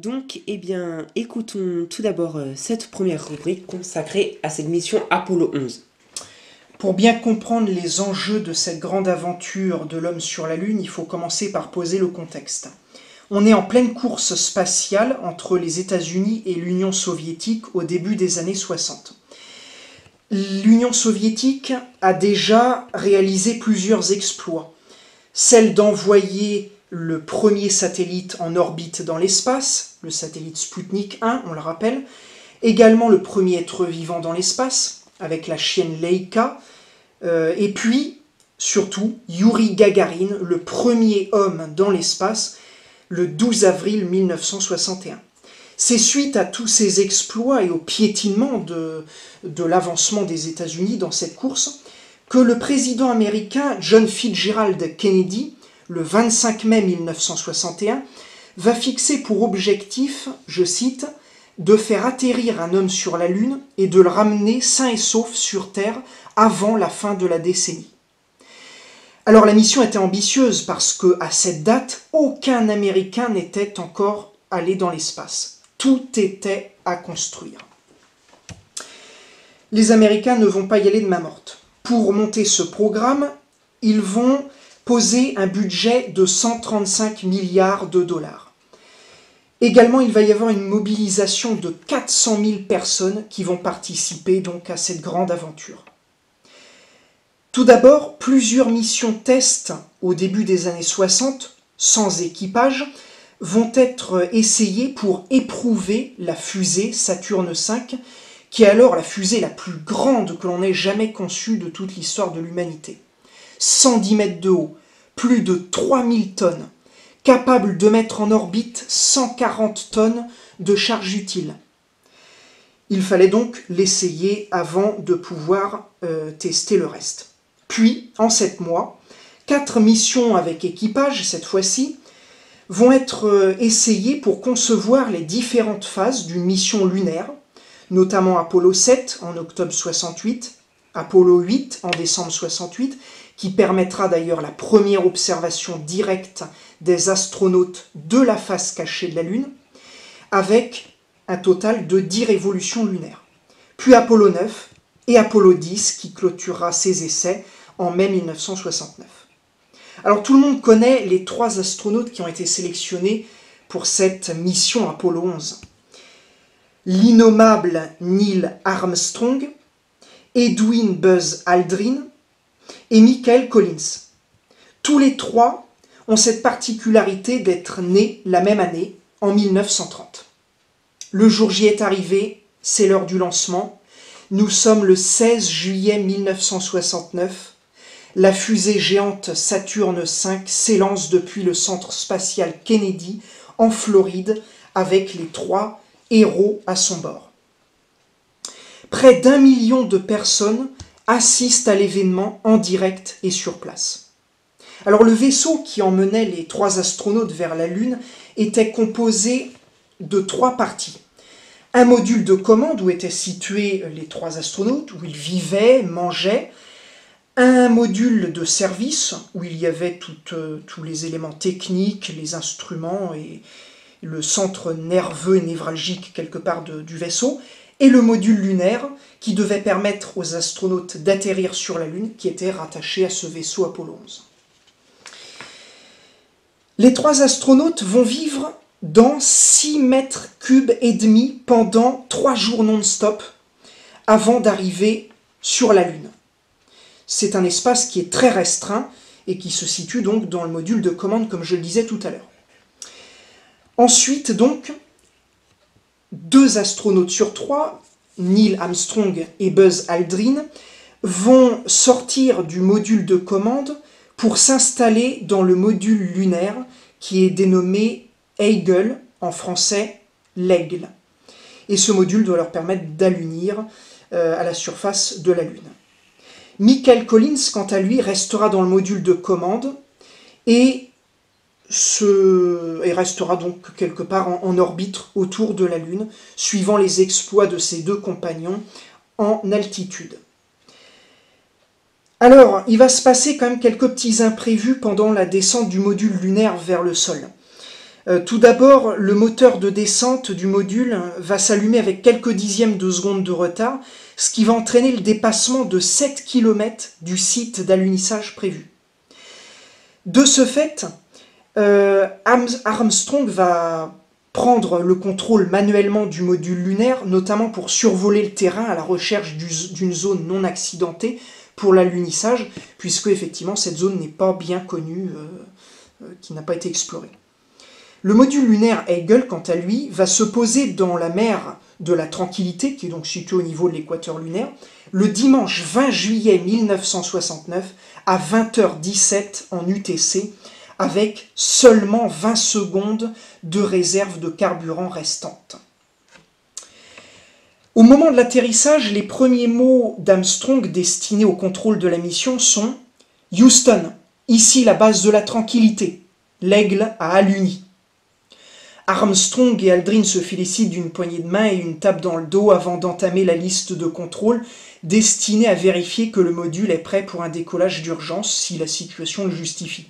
Donc, eh bien, écoutons tout d'abord cette première rubrique consacrée à cette mission Apollo 11. Pour bien comprendre les enjeux de cette grande aventure de l'homme sur la Lune, il faut commencer par poser le contexte. On est en pleine course spatiale entre les États-Unis et l'Union soviétique au début des années 60. L'Union soviétique a déjà réalisé plusieurs exploits. Celle d'envoyer le premier satellite en orbite dans l'espace, le satellite Sputnik 1, on le rappelle, également le premier être vivant dans l'espace, avec la chienne Leica, et puis, surtout, Youri Gagarin, le premier homme dans l'espace, le 12 avril 1961. C'est suite à tous ces exploits et au piétinement de l'avancement des États-Unis dans cette course que le président américain John Fitzgerald Kennedy, le 25 mai 1961, va fixer pour objectif, je cite, de faire atterrir un homme sur la Lune et de le ramener sain et sauf sur Terre avant la fin de la décennie. Alors la mission était ambitieuse parce qu'à cette date, aucun Américain n'était encore allé dans l'espace. Tout était à construire. Les Américains ne vont pas y aller de main morte. Pour monter ce programme, ils vont poser un budget de 135 milliards de dollars. Également, il va y avoir une mobilisation de 400 000 personnes qui vont participer donc à cette grande aventure. Tout d'abord, plusieurs missions test au début des années 60, sans équipage, vont être essayées pour éprouver la fusée Saturne V, qui est alors la fusée la plus grande que l'on ait jamais conçue de toute l'histoire de l'humanité. 110 mètres de haut, plus de 3000 tonnes, capable de mettre en orbite 140 tonnes de charge utile. Il fallait donc l'essayer avant de pouvoir tester le reste. Puis, en 7 mois, 4 missions avec équipage, cette fois-ci, vont être essayées pour concevoir les différentes phases d'une mission lunaire, notamment Apollo 7 en octobre 68, Apollo 8 en décembre 68, qui permettra d'ailleurs la première observation directe des astronautes de la face cachée de la Lune, avec un total de 10 révolutions lunaires. Puis Apollo 9 et Apollo 10 qui clôturera ses essais en mai 1969. Alors tout le monde connaît les 3 astronautes qui ont été sélectionnés pour cette mission Apollo 11. L'innommable Neil Armstrong, Edwin Buzz Aldrin et Michael Collins. Tous les 3 ont cette particularité d'être nés la même année, en 1930. Le jour J est arrivé, c'est l'heure du lancement. Nous sommes le 16 juillet 1969. La fusée géante Saturne V s'élance depuis le centre spatial Kennedy en Floride avec les 3 héros à son bord. Près d'1 million de personnes assistent à l'événement en direct et sur place. Alors le vaisseau qui emmenait les 3 astronautes vers la Lune était composé de 3 parties. Un module de commande où étaient situés les 3 astronautes, où ils vivaient, mangeaient. Un module de service où il y avait tous les éléments techniques, les instruments et le centre nerveux et névralgique quelque part du vaisseau, et le module lunaire qui devait permettre aux astronautes d'atterrir sur la Lune, qui était rattaché à ce vaisseau Apollo 11. Les 3 astronautes vont vivre dans 6 mètres cubes et demi pendant 3 jours non-stop avant d'arriver sur la Lune. C'est un espace qui est très restreint et qui se situe donc dans le module de commande, comme je le disais tout à l'heure. Ensuite, donc, 2 astronautes sur 3, Neil Armstrong et Buzz Aldrin, vont sortir du module de commande pour s'installer dans le module lunaire qui est dénommé Eagle, en français l'aigle. Et ce module doit leur permettre d'allunir à la surface de la Lune. Michael Collins, quant à lui, restera dans le module de commande et restera donc quelque part en orbite autour de la Lune, suivant les exploits de ses 2 compagnons en altitude. Alors, il va se passer quand même quelques petits imprévus pendant la descente du module lunaire vers le sol. Tout d'abord, le moteur de descente du module va s'allumer avec quelques dixièmes de seconde de retard, ce qui va entraîner le dépassement de 7 km du site d'alunissage prévu. De ce fait, Armstrong va prendre le contrôle manuellement du module lunaire, notamment pour survoler le terrain à la recherche d'une zone non accidentée pour l'alunissage, puisque effectivement cette zone n'est pas bien connue, qui n'a pas été explorée. Le module lunaire Eagle, quant à lui, va se poser dans la mer de la Tranquillité, qui est donc située au niveau de l'équateur lunaire, le dimanche 20 juillet 1969 à 20h17 en UTC, avec seulement 20 secondes de réserve de carburant restante. Au moment de l'atterrissage, les premiers mots d'Armstrong destinés au contrôle de la mission sont « Houston, ici la base de la Tranquillité, l'Aigle a aluni ». Armstrong et Aldrin se félicitent d'une poignée de main et une tape dans le dos avant d'entamer la liste de contrôle destinée à vérifier que le module est prêt pour un décollage d'urgence si la situation le justifie.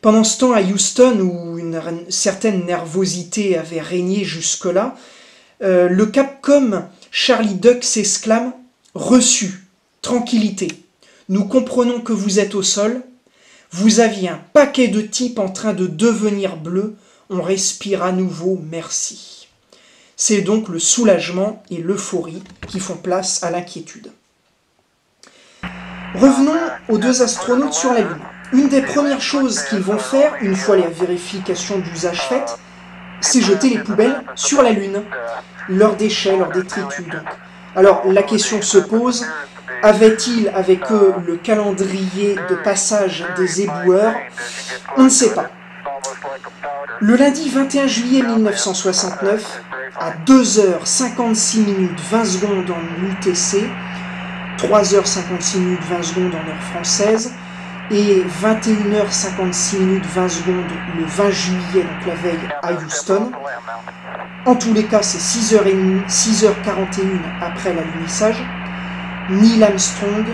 Pendant ce temps, à Houston, où une certaine nervosité avait régné jusque-là, le Capcom Charlie Duck s'exclame « Reçu, tranquillité, nous comprenons que vous êtes au sol, vous aviez un paquet de types en train de devenir bleus, on respire à nouveau, merci. » C'est donc le soulagement et l'euphorie qui font place à l'inquiétude. Revenons aux deux astronautes sur la Lune. Une des premières choses qu'ils vont faire, une fois les vérifications d'usage faites, c'est jeter les poubelles sur la Lune, leurs déchets, leurs détritus. Donc. Alors la question se pose, avaient-ils avec eux le calendrier de passage des éboueurs? On ne sait pas. Le lundi 21 juillet 1969, à 2h56 20 secondes en UTC, 3h56 20 secondes en heure française, et 21h56 20 secondes le 20 juillet, donc la veille, à Houston. En tous les cas, c'est 6h41 après l'alunissage. Neil Armstrong,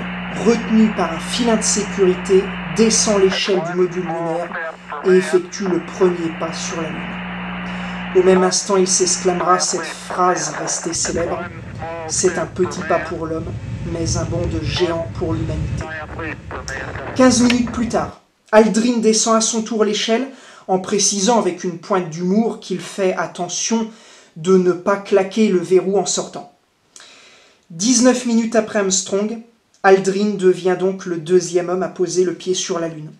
retenu par un filin de sécurité, descend l'échelle du module lunaire et effectue le premier pas sur la Lune. Au même instant, il s'exclamera cette phrase restée célèbre: « C'est un petit pas pour l'homme, mais un bond de géant pour l'humanité. » 15 minutes plus tard, Aldrin descend à son tour l'échelle en précisant avec une pointe d'humour qu'il fait attention de ne pas claquer le verrou en sortant. 19 minutes après Armstrong, Aldrin devient donc le deuxième homme à poser le pied sur la Lune.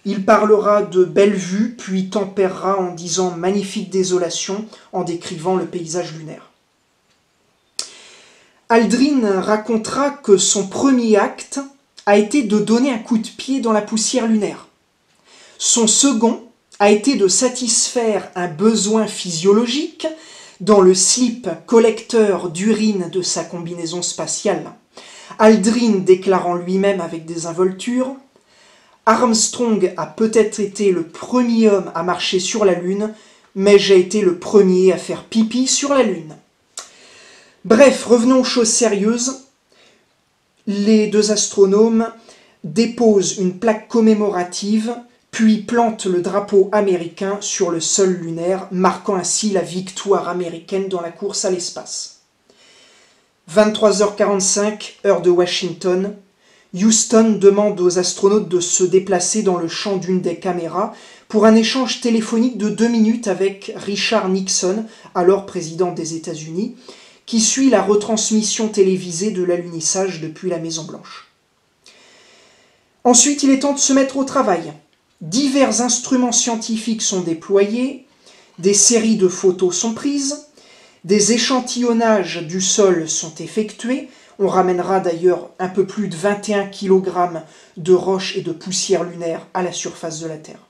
Il parlera de belles vues, puis tempérera en disant « magnifique désolation » en décrivant le paysage lunaire. Aldrin racontera que son premier acte a été de donner un coup de pied dans la poussière lunaire. Son second a été de satisfaire un besoin physiologique dans le slip collecteur d'urine de sa combinaison spatiale. Aldrin déclarant lui-même avec désinvolture: « Armstrong a peut-être été le premier homme à marcher sur la Lune, mais j'ai été le premier à faire pipi sur la Lune. » Bref, revenons aux choses sérieuses. Les deux astronomes déposent une plaque commémorative, puis plantent le drapeau américain sur le sol lunaire, marquant ainsi la victoire américaine dans la course à l'espace. 23h45, heure de Washington, Houston demande aux astronautes de se déplacer dans le champ d'une des caméras pour un échange téléphonique de 2 minutes avec Richard Nixon, alors président des États-Unis, qui suit la retransmission télévisée de l'alunissage depuis la Maison-Blanche. Ensuite, il est temps de se mettre au travail. Divers instruments scientifiques sont déployés, des séries de photos sont prises, des échantillonnages du sol sont effectués. On ramènera d'ailleurs un peu plus de 21 kg de roches et de poussière lunaire à la surface de la Terre.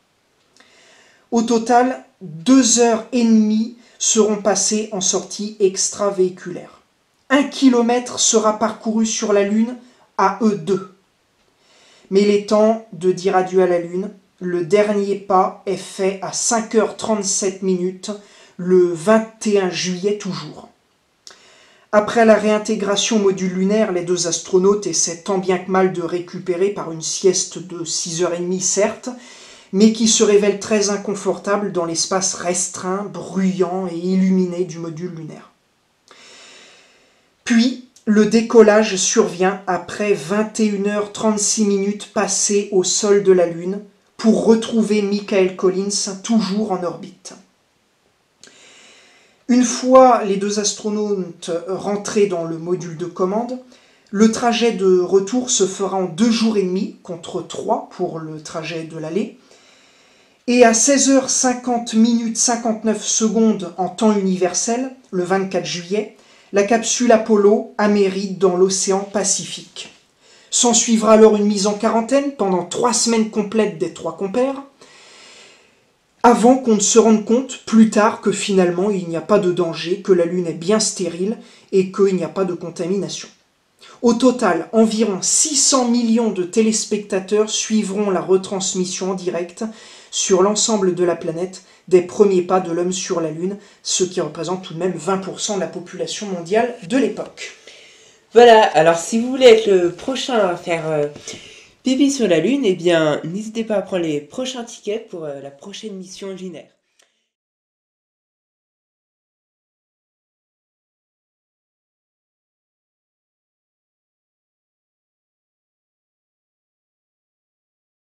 Au total, 2h30 seront passées en sortie extravéhiculaire. 1 km sera parcouru sur la Lune à eux deux. Mais il est temps de dire adieu à la Lune. Le dernier pas est fait à 5h37 le 21 juillet toujours. Après la réintégration au module lunaire, les deux astronautes essaient tant bien que mal de récupérer par une sieste de 6h30 certes, mais qui se révèle très inconfortable dans l'espace restreint, bruyant et illuminé du module lunaire. Puis, le décollage survient après 21h36 passées au sol de la Lune pour retrouver Michael Collins toujours en orbite. Une fois les deux astronautes rentrés dans le module de commande, le trajet de retour se fera en 2 jours et demi, contre 3 pour le trajet de l'aller. Et à 16h50 59 en temps universel, le 24 juillet, la capsule Apollo amérite dans l'océan Pacifique. S'ensuivra alors une mise en quarantaine pendant 3 semaines complètes des 3 compères, avant qu'on ne se rende compte plus tard que finalement il n'y a pas de danger, que la Lune est bien stérile et qu'il n'y a pas de contamination. Au total, environ 600 millions de téléspectateurs suivront la retransmission en direct sur l'ensemble de la planète des premiers pas de l'homme sur la Lune, ce qui représente tout de même 20% de la population mondiale de l'époque. Voilà, alors si vous voulez être le prochain à faire pipi sur la Lune, eh bien n'hésitez pas à prendre les prochains tickets pour la prochaine mission lunaire.